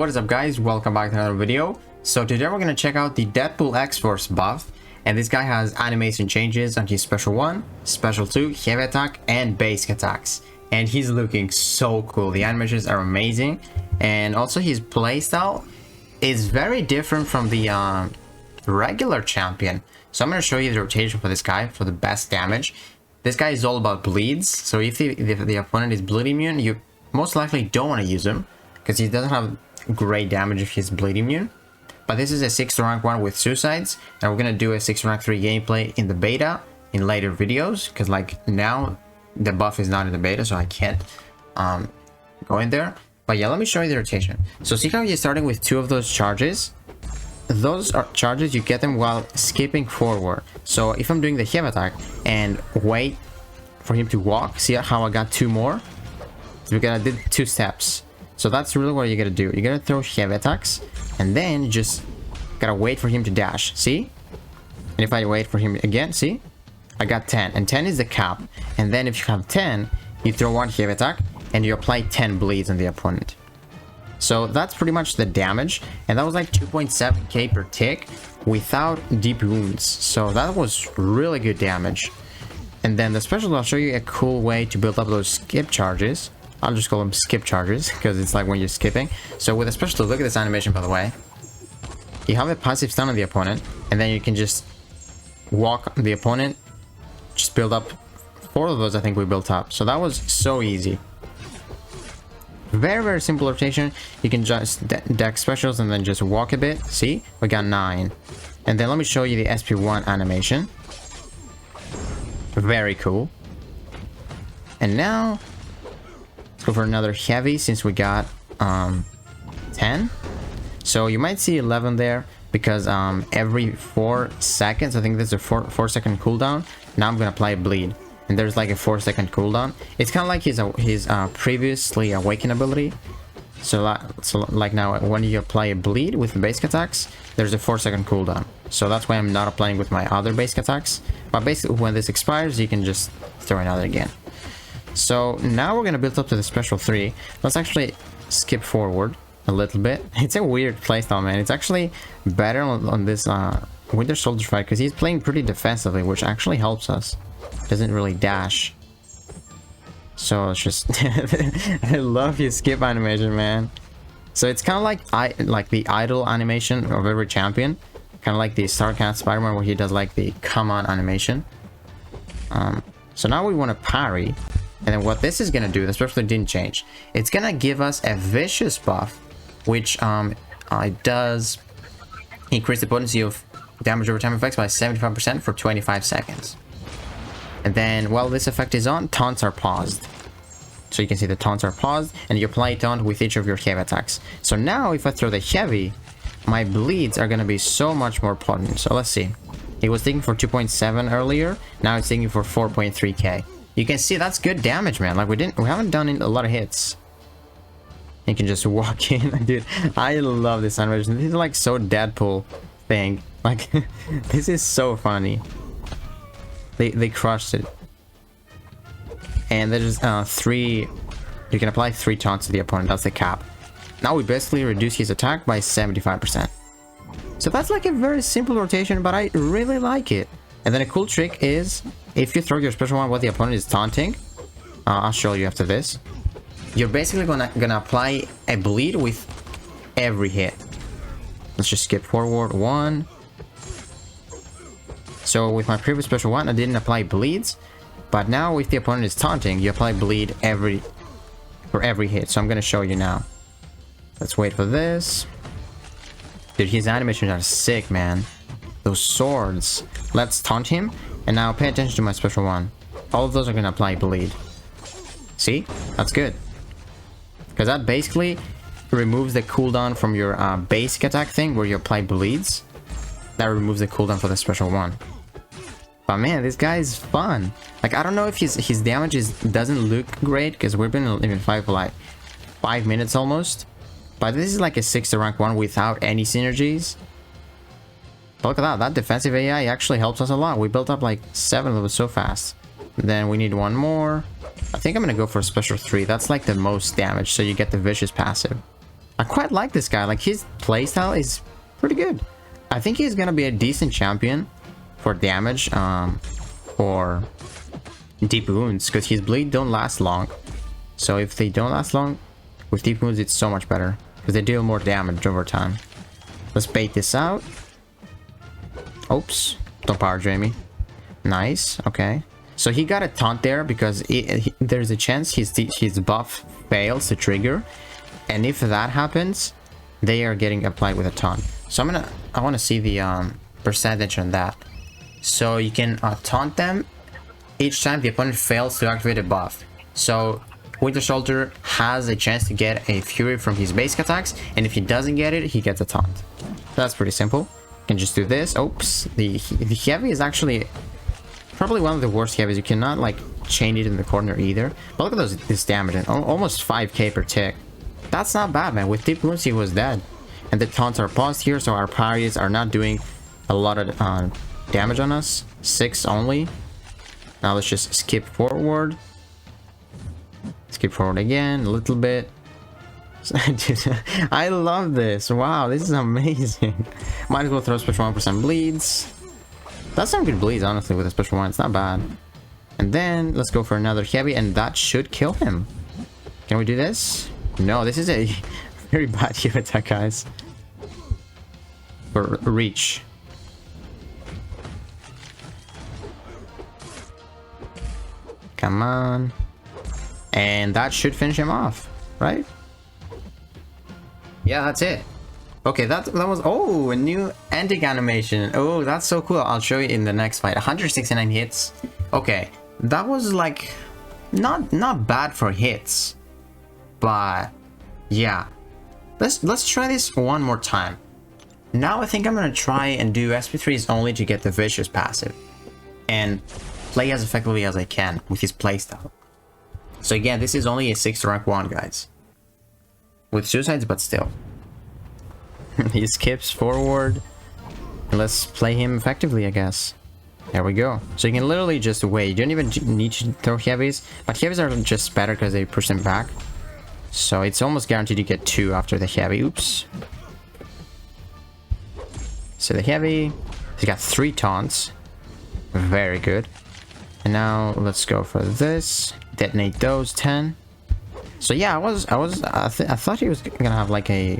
What is up, guys? Welcome back to another video. So today we're going to check out the Deadpool X-Force buff, and this guy has animation changes on his special 1, special 2, heavy attack, and basic attacks, and he's looking so cool. The animations are amazing, and also his playstyle is very different from the regular champion. So I'm going to show you the rotation for this guy for the best damage. This guy is all about bleeds, so if the opponent is bleed immune, you most likely don't want to use him because he doesn't have great damage if he's bleed immune. But this is a 6th rank 1 with suicides, and we're gonna do a 6th rank 3 gameplay in the beta in later videos, because like now the buff is not in the beta, so I can't go in there. But yeah, let me show you the rotation. So see how you're starting with 2 of those charges? Those are charges, you get them while skipping forward. So if I'm doing the heavy attack and wait for him to walk, see how I got 2 more? So because I did 2 steps. So that's really what you gotta do. You gotta throw heavy attacks, and then you just gotta wait for him to dash. See? And if I wait for him again, see? I got 10, and 10 is the cap. And then if you have 10, you throw 1 heavy attack, and you apply 10 bleeds on the opponent. So that's pretty much the damage, and that was like 2.7k per tick without deep wounds. So that was really good damage. And then the special, I'll show you a cool way to build up those skip charges. I'll just call them skip charges because it's like when you're skipping. So with a special, look at this animation, by the way. You have a passive stun on the opponent, and then you can just walk the opponent, just build up 4 of those. I think we built up. So that was so easy. Very, very simple rotation. You can just deck specials and then just walk a bit. See? We got 9. And then let me show you the SP1 animation. Very cool. And now let's go for another heavy since we got 10. So you might see 11 there because every 4 seconds, I think there's a 4-second cooldown. Now I'm gonna apply a bleed, and there's like a 4-second cooldown. It's kind of like his previously awakened ability. So like now when you apply a bleed with the basic attacks, there's a 4-second cooldown. So that's why I'm not applying with my other basic attacks. But basically when this expires, you can just throw another again. So now we're gonna build up to the special 3. Let's actually skip forward a little bit. It's a weird playstyle, man. It's actually better on this Winter Soldier fight because he's playing pretty defensively, which actually helps us. Doesn't really dash. So it's just I love his skip animation, man. So it's kind of like the idle animation of every champion, kind of like the Starcat Spider-Man where he does like the come on animation. So now we want to parry. And then what this is going to do, the special didn't change. It's going to give us a vicious buff, which it does increase the potency of damage over time effects by 75% for 25 seconds. And then while this effect is on, taunts are paused. So you can see the taunts are paused, and you apply taunt with each of your heavy attacks. So now if I throw the heavy, my bleeds are going to be so much more potent. So let's see. It was taking for 2.7 earlier, now it's taking for 4.3k. You can see that's good damage, man. Like we haven't done a lot of hits. You can just walk in. Dude, I love this animation. This is like so Deadpool thing. Like this is so funny. They crushed it. And there's 3. You can apply 3 taunts to the opponent. That's the cap. Now we basically reduce his attack by 75%. So that's like a very simple rotation, but I really like it. And then a cool trick is if you throw your special one while the opponent is taunting, I'll show you after this. You're basically gonna apply a bleed with every hit. Let's just skip forward 1. So with my previous special one, I didn't apply bleeds, but now if the opponent is taunting, you apply bleed for every hit. So I'm gonna show you now. Let's wait for this. Dude, his animations are sick, man. Those swords. Let's taunt him, and now pay attention to my special one. All of those are gonna apply bleed. See? That's good. Because that basically removes the cooldown from your basic attack thing where you apply bleeds. That removes the cooldown for the special one. But man, this guy is fun. Like, I don't know if his damage doesn't look great because we've been in fight for like 5 minutes almost. But this is like a 6th rank 1 without any synergies. But look at that. That defensive AI actually helps us a lot. We built up like 7 of them so fast. Then we need 1 more. I think I'm gonna go for a special 3. That's like the most damage, so you get the vicious passive. I quite like this guy. Like, his playstyle is pretty good. I think he's gonna be a decent champion for damage, or deep wounds, because his bleed don't last long. So if they don't last long, with deep wounds it's so much better, because they deal more damage over time. Let's bait this out. Oops, don't power drain me. Nice, okay. So he got a taunt there because there's a chance his buff fails to trigger, and if that happens, they are getting applied with a taunt. So I want to see the percentage on that. So you can taunt them each time the opponent fails to activate a buff. So Winter Soldier has a chance to get a Fury from his basic attacks, and if he doesn't get it, he gets a taunt. That's pretty simple. You can just do this. Oops, the heavy is actually probably one of the worst heavies. You cannot like chain it in the corner either. But look at this damage, and almost 5k per tick. That's not bad, man. With deep wounds he was dead. And the taunts are paused here, so our parries are not doing a lot of damage on us. 6 only. Now let's just skip forward. Skip forward again a little bit. I love this. Wow, this is amazing. Might as well throw special 1% bleeds. That's some good bleeds, honestly, with a special 1. It's not bad. And then let's go for another heavy, and that should kill him. Can we do this? No, this is a very bad heal attack, guys. For reach. Come on. And that should finish him off, right? Yeah, that's it. Okay, that was, oh, a new ending animation. Oh, that's so cool. I'll show you in the next fight. 169 hits. Okay, that was like not bad for hits, but yeah. Let's try this one more time. Now I think I'm gonna try and do SP3s only to get the vicious passive and play as effectively as I can with his playstyle. So again, this is only a 6th rank 1, guys. With suicides, but still. He skips forward. Let's play him effectively, I guess. There we go. So you can literally just wait. You don't even need to throw heavies. But heavies are just better because they push them back. So it's almost guaranteed to get 2 after the heavy. Oops. So the heavy. He's got 3 taunts. Very good. And now let's go for this. Detonate those 10. So yeah, I thought he was gonna have like a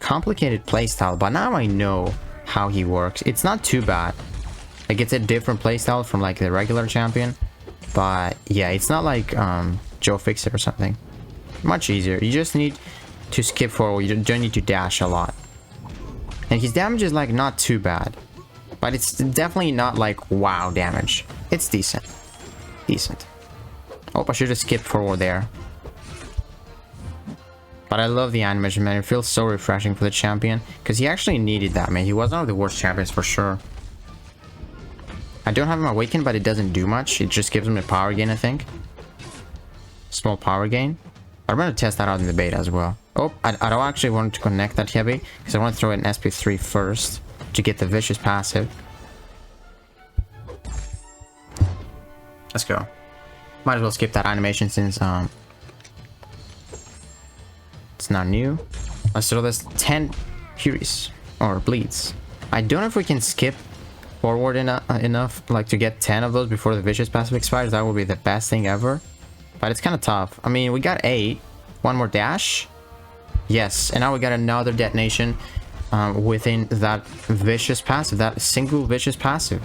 complicated playstyle, but now I know how he works. It's not too bad. Like, it's a different playstyle from like the regular champion, but yeah, it's not like Joe Fixit or something. Much easier. You just need to skip forward. You don't need to dash a lot, and his damage is like not too bad, but it's definitely not like wow damage. It's decent. Oh, I should have skipped forward there. But I love the animation, man. It feels so refreshing for the champion, because he actually needed that, man. He was one of the worst champions for sure. I don't have him awakened, but it doesn't do much. It just gives him a power gain, I think. Small power gain. I'm going to test that out in the beta as well. Oh, I don't actually want to connect that heavy, because I want to throw in SP3 first to get the vicious passive. Let's go. Might as well skip that animation since it's not new. Let's throw this 10 Furies or bleeds. I don't know if we can skip forward enough like to get 10 of those before the vicious passive expires. That would be the best thing ever, but it's kind of tough. I mean, we got 8. One more dash. Yes, and now we got another detonation within that vicious passive, that single vicious passive.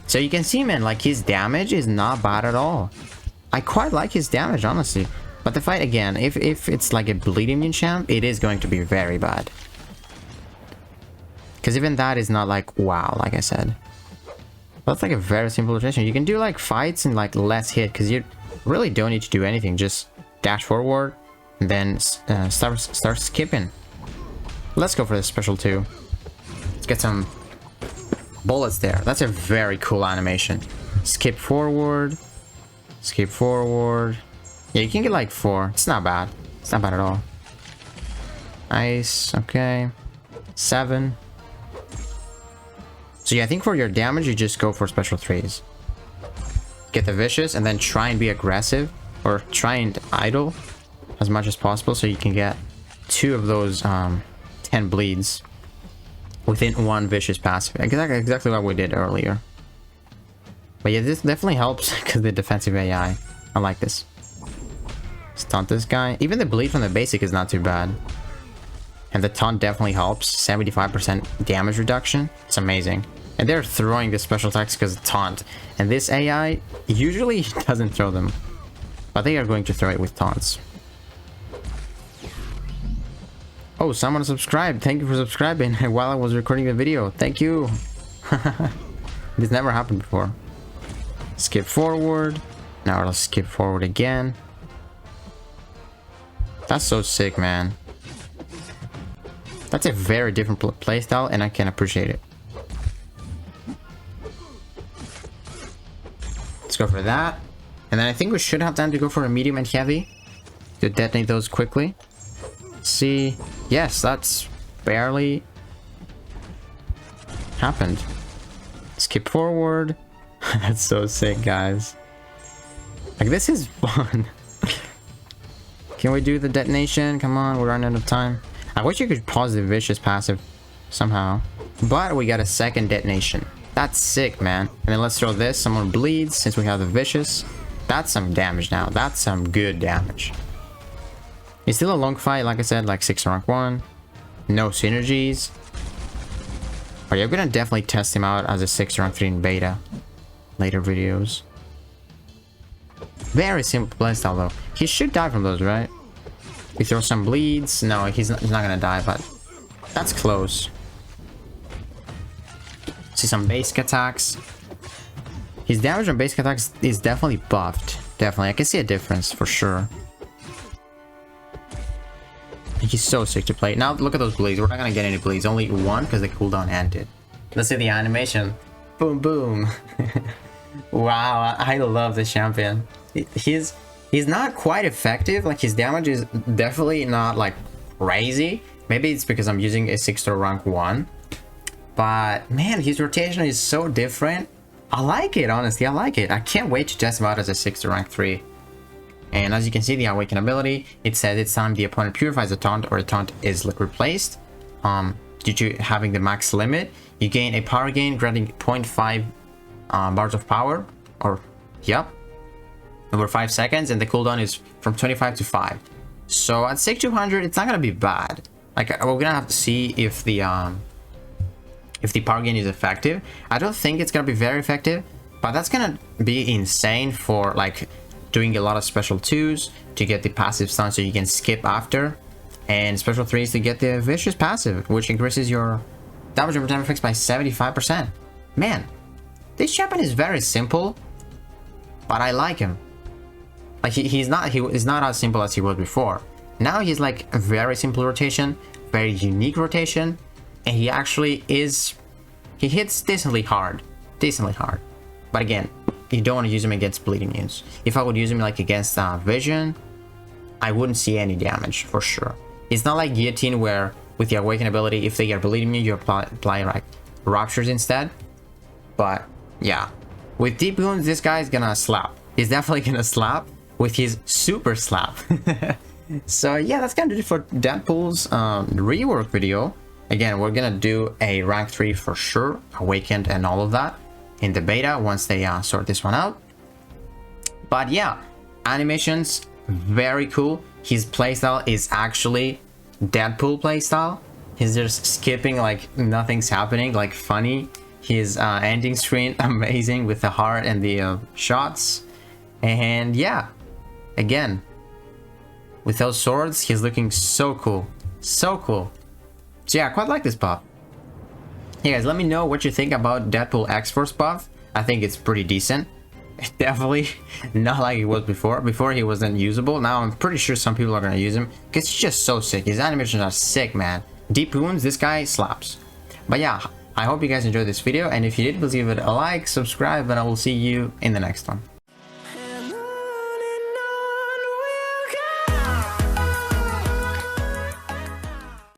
So you can see, man, like his damage is not bad at all. I quite like his damage, honestly. But the fight, again, if it's like a bleeding immune champ, it is going to be very bad. Because even that is not like, wow, like I said. That's like a very simple rotation. You can do like fights and like less hit, because you really don't need to do anything. Just dash forward, and then start skipping. Let's go for the special 2. Let's get some bullets there. That's a very cool animation. Skip forward. Skip forward. Yeah, you can get like 4. It's not bad. It's not bad at all. Nice. Okay. 7. So yeah, I think for your damage, you just go for special 3s. Get the vicious, and then try and be aggressive, or try and idle as much as possible so you can get 2 of those 10 bleeds within 1 vicious passive. Exactly what we did earlier. But yeah, this definitely helps because the defensive AI. I like this. Taunt this guy. Even the bleed from the basic is not too bad. And the taunt definitely helps. 75% damage reduction. It's amazing. And they're throwing the special attacks because of taunt. And this AI usually doesn't throw them. But they are going to throw it with taunts. Oh, someone subscribed. Thank you for subscribing while I was recording the video. Thank you. This never happened before. Skip forward. Now let's skip forward again. That's so sick, man. That's a very different playstyle, and I can appreciate it. Let's go for that. And then I think we should have time to go for a medium and heavy to detonate those quickly. See, yes, that's barely happened. Skip forward. That's so sick, guys. Like, this is fun. Can we do the detonation? Come on, we're running out of time. I wish you could pause the vicious passive somehow. But we got a second detonation. That's sick, man. And then let's throw this. Someone bleeds since we have the vicious. That's some damage now. That's some good damage. It's still a long fight, like I said, like 6 rank 1. No synergies. But yeah, I'm gonna definitely test him out as a 6 rank 3 in beta. Later videos. Very simple playstyle though. He should die from those, right? We throw some bleeds. No, he's not gonna die, but that's close. See some basic attacks. His damage on basic attacks is definitely buffed. Definitely, I can see a difference for sure. He's so sick to play. Now look at those bleeds. We're not gonna get any bleeds. Only 1 because the cooldown ended. Let's see the animation. Boom, boom. Wow, I love this champion. He's not quite effective. Like, his damage is definitely not like crazy. Maybe it's because I'm using a 6-star rank 1. But man, his rotation is so different. I like it, honestly. I like it. I can't wait to test him out as a 6-star rank 3. And as you can see, the awaken ability, it says it's time the opponent purifies a taunt or a taunt is replaced. Due to having the max limit, you gain a power gain granting 0.5 bars of power, or yep, over 5 seconds, and the cooldown is from 25 to 5. So at 6200, it's not gonna be bad. Like, we're gonna have to see if the power gain is effective. I don't think it's gonna be very effective, but that's gonna be insane for like doing a lot of special 2s to get the passive stun so you can skip after, and special 3s to get the vicious passive, which increases your damage over time effects by 75%. Man, this champion is very simple, but I like him. Like, he's not as simple as he was before. Now he's like a very simple rotation, very unique rotation, and he actually is, he hits decently hard. But again, you don't want to use him against bleeding units. If I would use him like against vision, I wouldn't see any damage for sure. It's not like guillotine where with the awaken ability, if they get bleeding you apply like ruptures instead. But yeah, with deep wounds, this guy is gonna slap. He's definitely gonna slap with his super slap. So yeah, that's gonna do it for Deadpool's rework video. Again, we're gonna do a rank 3 for sure, awakened and all of that in the beta once they sort this one out. But yeah, animations very cool. His playstyle is actually Deadpool playstyle. He's just skipping like nothing's happening, like funny. His ending screen amazing with the heart and the shots. And yeah, again, with those swords, he's looking so cool. So cool. So yeah, I quite like this buff. Hey guys, let me know what you think about Deadpool X-Force buff. I think it's pretty decent. Definitely not like it was before. Before he wasn't usable. Now I'm pretty sure some people are gonna use him because he's just so sick. His animations are sick, man. Deep wounds, this guy slaps. But yeah, I hope you guys enjoyed this video, and if you did, please give it a like, subscribe, and I will see you in the next one.